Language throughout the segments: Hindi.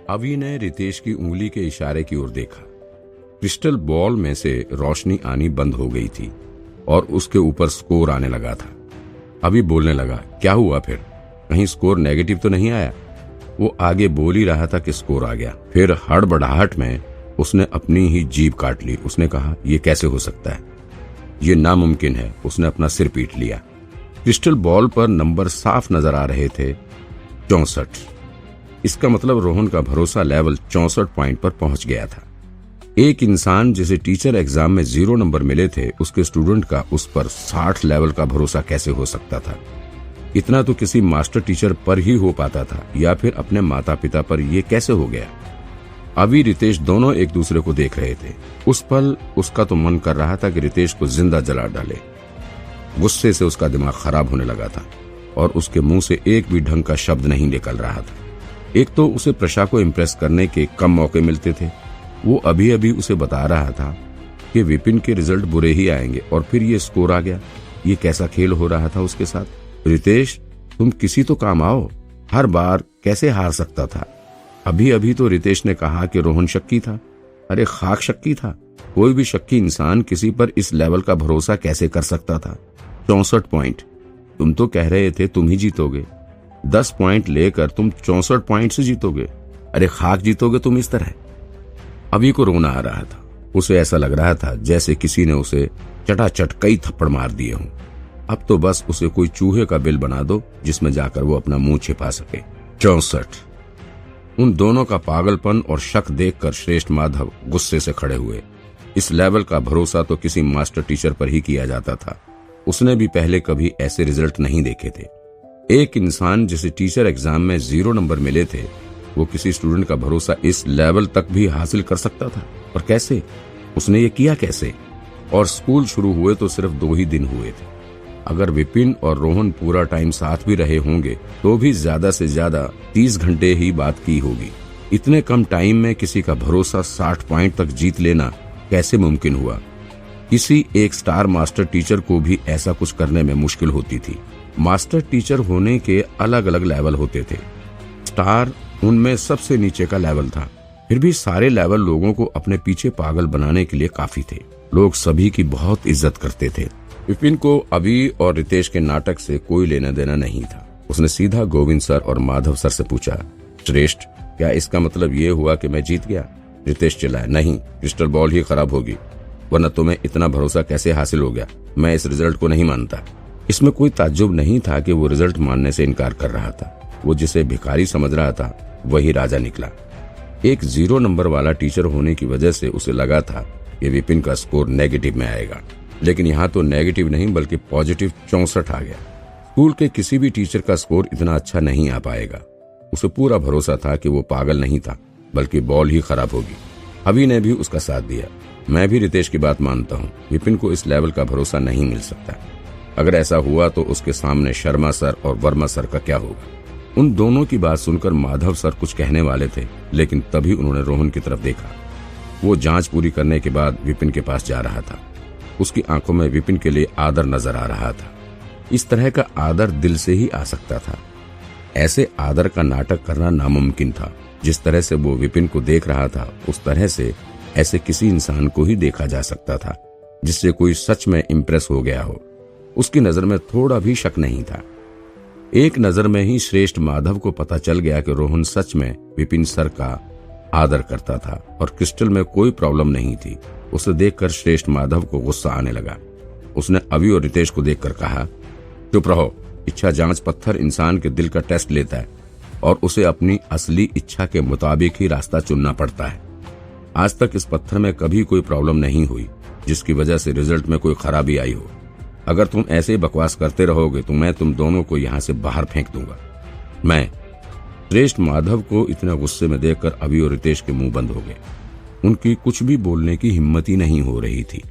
अवि ने रितेश की उंगली के इशारे की ओर देखा। क्रिस्टल बॉल में से रोशनी आनी बंद हो गई थी और उसके ऊपर स्कोर आने लगा था। अवि बोलने लगा, क्या हुआ फिर? कहीं स्कोर नेगेटिव तो नहीं आया? वो आगे बोल ही रहा था कि स्कोर आ गया। फिर हड़बड़ाहट में उसने अपनी ही जीभ काट ली। उसने कहा, ये कैसे हो सकता है? ये नामुमकिन है। उसने अपना सिर पीट लिया। क्रिस्टल बॉल पर नंबर साफ नजर आ रहे थे, 64। इसका मतलब रोहन का भरोसा लेवल 64 पॉइंट पर पहुंच गया था। एक इंसान जिसे टीचर एग्जाम में 0 नंबर मिले थे, उसके स्टूडेंट का उस पर 60 लेवल का भरोसा कैसे हो सकता था? इतना तो किसी मास्टर टीचर पर ही हो पाता था, या फिर अपने माता पिता पर ये कैसे हो गया? अवि रितेश दोनों एक दूसरे को देख रहे थे। उस पल उसका तो मन कर रहा था कि रितेश को जिंदा जला डाले। गुस्से से उसका दिमाग खराब होने लगा था और उसके मुंह से एक भी ढंग का शब्द नहीं निकल रहा था। एक तो उसे प्रशा को इम्प्रेस करने के कम मौके मिलते थे। वो अभी अभी उसे बता रहा था कि विपिन के रिजल्ट बुरे ही आएंगे और फिर ये स्कोर आ गया। ये कैसा खेल हो रहा था उसके साथ? रितेश, तुम किसी तो काम आओ। हर बार कैसे हार सकता था? अभी अभी तो रितेश ने कहा कि रोहन शक्की था। अरे खाक शक्की था। कोई भी शक्की इंसान किसी पर इस लेवल का भरोसा कैसे कर सकता था? 64 पॉइंट। तुम तो कह रहे थे तुम ही जीतोगे। 10 पॉइंट लेकर तुम 64 पॉइंट से जीतोगे। अरे खाक जीतोगे तुम इस तरह। अभी को रोना आ रहा था। उसे ऐसा लग रहा था जैसे किसी ने उसे चटाचट कई थप्पड़ मार दिए हों। अब तो बस उसे कोई चूहे का बिल बना दो जिसमें जाकर वो अपना मुंह छिपा सके। 64। उन दोनों का पागलपन और शक देखकर श्रेष्ठ माधव गुस्से से खड़े हुए। इस लेवल का भरोसा तो किसी मास्टर टीचर पर ही किया जाता था। उसने भी पहले कभी ऐसे रिजल्ट नहीं देखे थे। एक इंसान जिसे टीचर एग्जाम में 0 नंबर मिले थे, वो किसी स्टूडेंट का भरोसा इस लेवल तक भी हासिल कर सकता था? और कैसे? उसने ये किया कैसे? और स्कूल शुरू हुए तो सिर्फ 2 ही दिन हुए थे। अगर विपिन और रोहन पूरा टाइम साथ भी रहे होंगे तो भी ज्यादा से ज्यादा 30 घंटे ही बात की होगी। इतने कम टाइम में किसी का भरोसा 60 पॉइंट तक जीत लेना कैसे मुमकिन हुआ? किसी एक स्टार मास्टर टीचर को भी ऐसा कुछ करने में मुश्किल होती थी। मास्टर टीचर होने के अलग अलग लेवल होते थे। स्टार उनमें सबसे नीचे का लेवल था। फिर भी सारे लेवल लोगों को अपने पीछे पागल बनाने के लिए काफी थे। लोग सभी की बहुत इज्जत करते थे। विपिन को अवि और रितेश के नाटक से कोई लेना देना नहीं था। उसने सीधा गोविंद सर और माधव सर से पूछा, श्रेष्ठ, क्या इसका मतलब ये हुआ कि मैं जीत गया? रितेश चिल्लाया, नहीं, क्रिस्टल बॉल ही खराब होगी, वरना तुम्हें इतना भरोसा कैसे हासिल हो गया? मैं इस रिजल्ट को नहीं मानता। इसमें कोई ताज्जुब नहीं था कि वो रिजल्ट मानने से इनकार कर रहा था। वो जिसे भिखारी समझ रहा था वही राजा निकला। एक 0 नंबर वाला टीचर होने की वजह से उसे लगा था कि विपिन का स्कोर नेगेटिव में आएगा, लेकिन यहाँ तो नेगेटिव नहीं बल्कि पॉजिटिव 64 आ गया। स्कूल के किसी भी टीचर का स्कोर इतना अच्छा नहीं आ पाएगा। उसे पूरा भरोसा था कि वो पागल नहीं था बल्कि बॉल ही खराब होगी। अवि ने भी उसका साथ दिया। मैं भी रितेश की बात मानता हूँ। विपिन को इस लेवल का भरोसा नहीं मिल सकता। अगर ऐसा हुआ तो उसके सामने शर्मा सर और वर्मा सर का क्या होगा? उन दोनों की बात सुनकर माधव सर कुछ कहने वाले थे, लेकिन तभी उन्होंने रोहन की तरफ देखा। वो जांच पूरी करने के बाद विपिन के पास जा रहा था। उसकी आंखों में विपिन के लिए आदर नजर आ रहा था। इस तरह का आदर दिल से ही आ सकता था। ऐसे आदर का नाटक करना नामुमकिन था। जिस तरह से वो विपिन को देख रहा था, उस तरह से ऐसे किसी इंसान को ही देखा जा सकता था जिससे कोई सच में इम्प्रेस हो गया हो। उसकी नजर में थोड़ा भी शक नहीं था। एक नजर में ही श्रेष्ठ माधव को पता चल गया कि रोहन सच में विपिन सर का आदर करता था और क्रिस्टल में कोई प्रॉब्लम नहीं थी। उसे देखकर श्रेष्ठ माधव को गुस्सा आने लगा। उसने अवि और रितेश को देखकर कहा, चुप रहो। इच्छा जांच पत्थर इंसान के दिल का टेस्ट लेता है और उसे अपनी असली इच्छा के मुताबिक ही रास्ता चुनना पड़ता है। आज तक इस पत्थर में कभी कोई प्रॉब्लम नहीं हुई जिसकी वजह से रिजल्ट में कोई खराबी आई हो। अगर तुम ऐसे बकवास करते रहोगे तो मैं तुम दोनों को यहाँ से बाहर फेंक दूंगा। मैं। श्रेष्ठ माधव को इतना गुस्से में देखकर अवि और रितेश के मुंह बंद हो गए। उनकी कुछ भी बोलने की हिम्मत ही नहीं हो रही थी।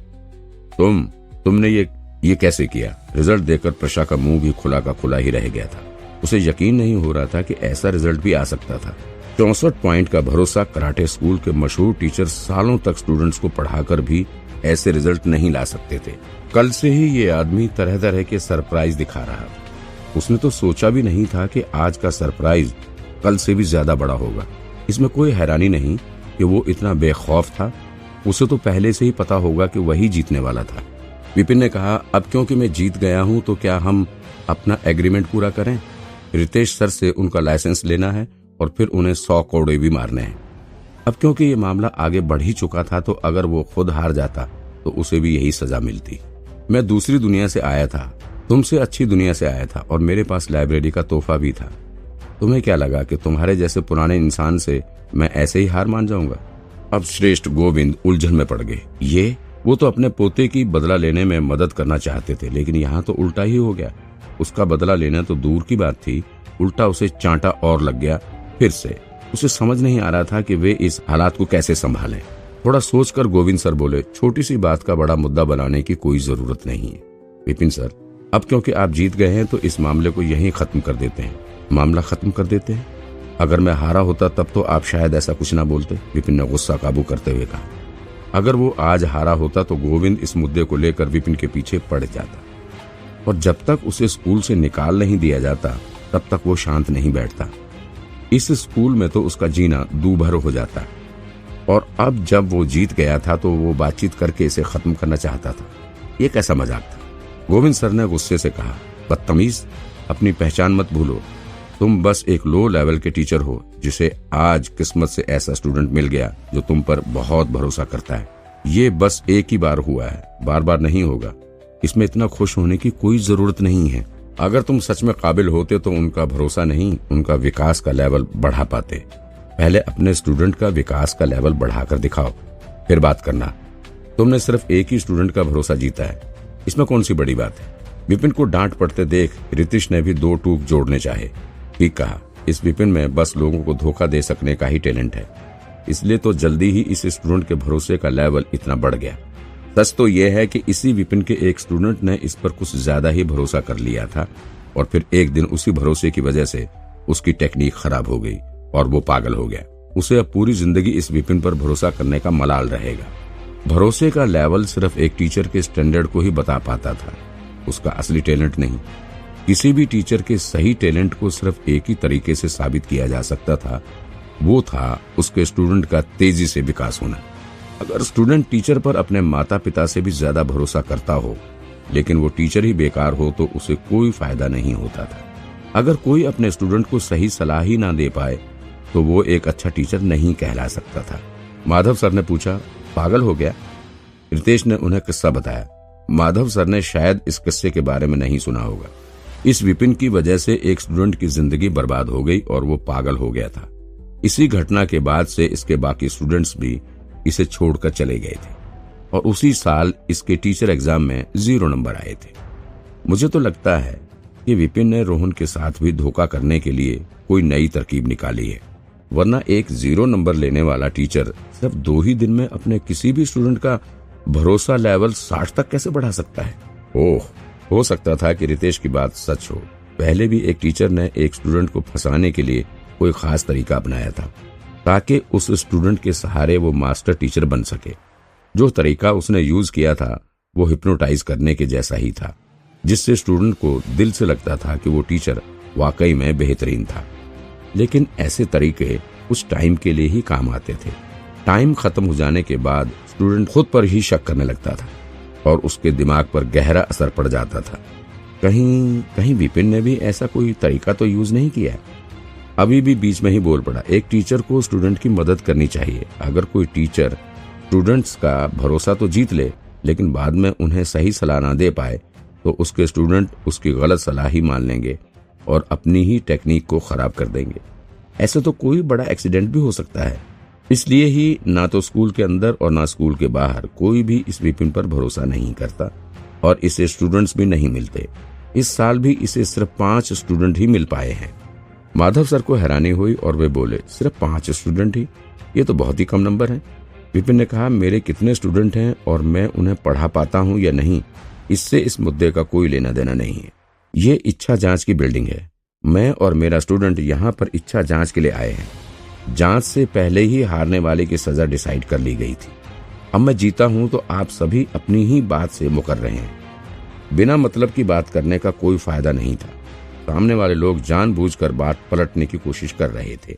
तुमने ये कैसे किया? रिजल्ट देखकर प्रशा का मुंह भी खुला का खुला ही रह गया था। उसे यकीन नहीं हो रहा था कि ऐसा रिजल्ट भी आ सकता था। 64 पॉइंट का भरोसा कराटे स्कूल के मशहूर टीचर सालों तक स्टूडेंट्स को पढ़ाकर भी ऐसे रिजल्ट नहीं ला सकते थे। कल से ही ये आदमी तरह तरह के सरप्राइज दिखा रहा था। उसने तो सोचा भी नहीं था कि आज का सरप्राइज कल से भी ज्यादा बड़ा होगा। इसमें कोई हैरानी नहीं कि वो इतना बेखौफ था। उसे तो पहले से ही पता होगा कि वही जीतने वाला था। विपिन ने कहा, अब क्योंकि मैं जीत गया हूं तो क्या हम अपना एग्रीमेंट पूरा करें? रितेश सर से उनका लाइसेंस लेना है और फिर उन्हें 100 कोड़े भी मारने हैं। अब क्योंकि ये मामला आगे बढ़ ही चुका था तो अगर वो खुद हार जाता तो उसे भी यही सजा मिलती। मैं दूसरी दुनिया से आया था, तुमसे अच्छी दुनिया से आया था और मेरे पास लाइब्रेरी का तोहफा भी था। तुम्हें क्या लगा कि तुम्हारे जैसे पुराने इंसान से मैं ऐसे ही हार मान जाऊंगा? अब श्रेष्ठ गोविंद उलझन में पड़ गए। वो तो अपने पोते की बदला लेने में मदद करना चाहते थे, लेकिन यहाँ तो उल्टा ही हो गया। उसका बदला लेना तो दूर की बात थी, उल्टा उसे चांटा और लग गया फिर से। उसे समझ नहीं आ रहा था कि वे इस हालात को कैसे संभालें। थोड़ा सोचकर गोविंद सर बोले, छोटी सी बात का बड़ा मुद्दा बनाने की कोई जरूरत नहीं है। विपिन सर, अब क्योंकि आप जीत गए हैं तो इस मामले को यहीं खत्म कर देते हैं। मामला खत्म कर देते हैं? अगर मैं हारा होता तब तो आप शायद ऐसा कुछ ना बोलते, विपिन ने गुस्सा काबू करते हुए कहा। अगर वो आज हारा होता तो गोविंद इस मुद्दे को लेकर विपिन के पीछे पड़ जाता और जब तक उसे स्कूल से निकाल नहीं दिया जाता तब तक वो शांत नहीं बैठता। इस स्कूल में तो उसका जीना दूभर हो जाता और अब जब वो जीत गया था तो वो बातचीत करके इसे खत्म करना चाहता था। ये कैसा मजाक था? गोविंद सर ने गुस्से से कहा, बदतमीज, अपनी पहचान मत भूलो। तुम बस एक लो लेवल के टीचर हो जिसे आज किस्मत से ऐसा स्टूडेंट मिल गया जो तुम पर बहुत भरोसा करता है। ये बस एक ही बार हुआ है, बार बार नहीं होगा। इसमें इतना खुश होने की कोई जरूरत नहीं है। अगर तुम सच में काबिल होते तो उनका भरोसा नहीं, उनका विकास का लेवल बढ़ा पाते। पहले अपने स्टूडेंट का विकास का लेवल बढ़ाकर दिखाओ, फिर बात करना। तुमने सिर्फ एक ही स्टूडेंट का भरोसा जीता है, इसमें कौन सी बड़ी बात है? विपिन को डांट पड़ते देख रितेश ने भी दो टूक जोड़ने चाहे। ठीक कहा, इस विपिन में बस लोगों को धोखा दे सकने का ही टैलेंट है, इसलिए तो जल्दी ही इस स्टूडेंट के भरोसे का लेवल इतना बढ़ गया। सच तो यह है कि इसी विपिन के एक स्टूडेंट ने इस पर कुछ ज्यादा ही भरोसा कर लिया था और फिर एक दिन उसी भरोसे की वजह से उसकी टेक्निक खराब हो गई और वो पागल हो गया। उसे अब पूरी जिंदगी इस विपिन पर भरोसा करने का मलाल रहेगा। भरोसे का लेवल सिर्फ एक टीचर के स्टैंडर्ड को ही बता पाता था, उसका असली टैलेंट नहीं। किसी भी टीचर के सही टैलेंट को सिर्फ एक ही तरीके से साबित किया जा सकता था, वो था उसके स्टूडेंट का तेजी से विकास होना। अगर स्टूडेंट टीचर पर अपने माता पिता से भी ज्यादा भरोसा करता हो लेकिन वो टीचर ही बेकार हो तो उसे कोई फायदा नहीं होता था। अगर कोई अपने स्टूडेंट को सही सलाह ही ना दे पाए तो वो एक अच्छा टीचर नहीं कहला सकता था। माधव सर ने पूछा, पागल हो गया? रितेश ने उन्हें किस्सा बताया। माधव सर ने शायद इस किस्से के बारे में नहीं सुना होगा। इस विपिन की वजह से एक स्टूडेंट की जिंदगी बर्बाद हो गई और वो पागल हो गया था। इसी घटना के बाद से इसके बाकी स्टूडेंट्स भी इसे छोड़कर चले गए थे और उसी साल इसके टीचर एग्जाम में 0 नंबर आए थे। मुझे तो लगता है कि विपिन ने रोहन के साथ भी धोखा करने के लिए कोई नई तरकीब निकाली है, वरना एक 0 नंबर लेने वाला टीचर सिर्फ 2 ही दिन में अपने किसी भी स्टूडेंट का भरोसा लेवल 60 तक कैसे बढ़ा सकता है? ओह, हो सकता था कि रितेश की बात सच हो। पहले भी एक टीचर ने एक स्टूडेंट को फंसाने के लिए कोई खास तरीका अपनाया था ताकि उस स्टूडेंट के सहारे वो मास्टर टीचर बन सके। जो तरीका उसने यूज किया था वो हिप्नोटाइज करने के जैसा ही था, जिससे स्टूडेंट को दिल से लगता था कि वो टीचर वाकई में बेहतरीन था। लेकिन ऐसे तरीके उस टाइम के लिए ही काम आते थे। टाइम खत्म हो जाने के बाद स्टूडेंट खुद पर ही शक करने लगता था और उसके दिमाग पर गहरा असर पड़ जाता था। कहीं विपिन ने भी ऐसा कोई तरीका तो यूज नहीं किया। अभी भी बीच में ही बोल पड़ा, एक टीचर को स्टूडेंट की मदद करनी चाहिए। अगर कोई टीचर स्टूडेंट्स का भरोसा तो जीत ले लेकिन बाद में उन्हें सही सलाह ना दे पाए तो उसके स्टूडेंट उसकी गलत सलाह ही मान लेंगे और अपनी ही टेक्निक को खराब कर देंगे। ऐसे तो कोई बड़ा एक्सीडेंट भी हो सकता है। इसलिए ही ना तो स्कूल के अंदर और ना स्कूल के बाहर कोई भी इस विपिन पर भरोसा नहीं करता और इसे स्टूडेंट्स भी नहीं मिलते। इस साल भी इसे सिर्फ 5 स्टूडेंट ही मिल पाए हैं। माधव सर को हैरानी हुई और वे बोले, सिर्फ 5 स्टूडेंट ही? ये तो बहुत ही कम नंबर है। विपिन ने कहा, मेरे कितने स्टूडेंट हैं और मैं उन्हें पढ़ा पाता हूं या नहीं, इससे इस मुद्दे का कोई लेना देना नहीं है। ये इच्छा जांच की बिल्डिंग है। मैं और मेरा स्टूडेंट यहाँ पर इच्छा जांच के लिए आए हैं। जांच से पहले ही हारने वाले की सजा डिसाइड कर ली गई थी। अब मैं जीता हूं तो आप सभी अपनी ही बात से मुकर रहे हैं। बिना मतलब की बात करने का कोई फायदा नहीं था। सामने वाले लोग जानबूझकर बात पलटने की कोशिश कर रहे थे।